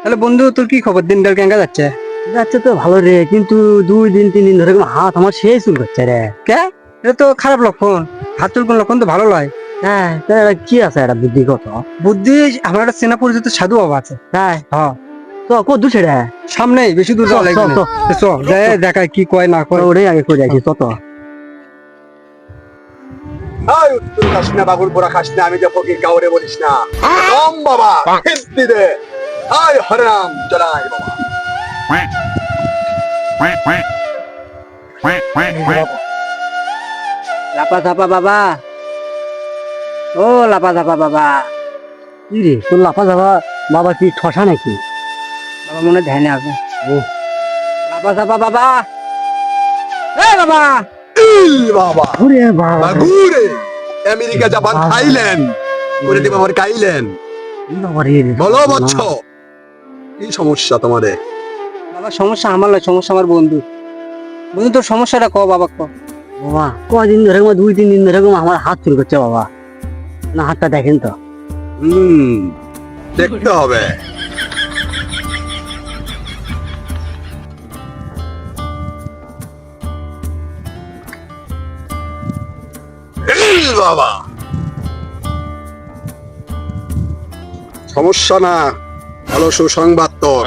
তাহলে বন্ধু তোর কি খবর, দিনকাল কেঙ্গা যাচ্ছে? যাচ্ছে তো ভালো রে, কিন্তু 2 দিন 3 দিন ধরে হাত আমার সেই চুল করছে রে। কে? এটা তো খারাপ লক্ষণ। হাত চুল কোন লক্ষণ তো ভালো নয়। হ্যাঁ, তা এটা কি আছে, এটা বুদ্ধি কত? বুদ্ধি, আমার একটা চেনা পরিচিত সাধু বাবা আছে। তাই হ্যাঁ, তো কত ছেড়ে সামনেই, বেশি দূর যাওয়া লাগবে না। চ যাই দেখায় কি কয় না কয়। ওরে আগে করে যাচ্ছি তত। আয় উত্তর খাস না, বাবুর পোড়া খাস না, আমি যে ফকির কাউরে বলিস না। কম বাবা, হিন্দি দে। আয় হরাম চলাই বাবা। লাপা ধাপা বাবা, ও লাপা ধাপা বাবা। কি রে তোর লাপা ধাপা বাবা কি ঠসা নাকি? বাবা মনে ধ্যানে আছে। ও লাপা ধাপা বাবা, এ বাবা। ইল বাবা, ওরে বাবা, বাগুরে আমেরিকা জাপান থাইল্যান্ড করে দিবা আমার কাইলেন। বাবা রে রে। বলো বচ্চ, কি সমস্যা তোমাদের? বাবা সমস্যা আমার নয়, সমস্যা আমার বন্ধু। বন্ধু তোর সমস্যাটা ক বাবা, ক। বাবা কদিন ধরে 2 3 দিন ধরে আমার হাত চুল করছে বাবা। না হাতটা দেখেন তো। দেখতে হবে। ইল বাবা, সমস্যা না, ভালো সুসংবাদ তোর।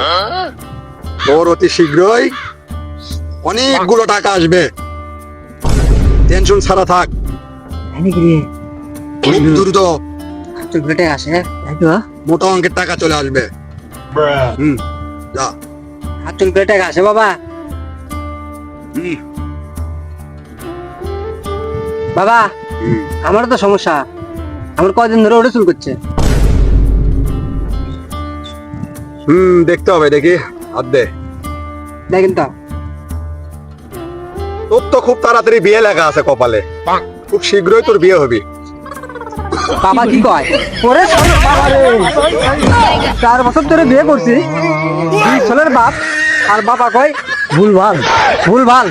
তোর অতি শীঘ্রই অনেকগুলো টাকা আসবে, টেনশন ছাড়া থাক। তাই নাকি রে? খুব দ্রুত হাত চুল কেটে আসে। তাই তো। মোটা অঙ্কের টাকা চলে আসবে। যা। হাত চুল কেটে আসে বাবা। হুম, বাবা হুম। আমারও তো সমস্যা, আমার কয়দিন ধরে ওটা চুল করছে। দেখতে হবে, দেখি হাত দে। দেখেন তো। তোর তো খুব তাড়াতাড়ি বিয়ে লেখা আছে কপালে, খুব শীঘ্রই তোর বিয়ে হবে। বাবা কি কয়? ওরে বাবা রে, 4 বছর ধরে বিয়ে করছি, 2 ছেলের বাপ, আর বাবা কয় ভুলভাল। ভুল ভাল।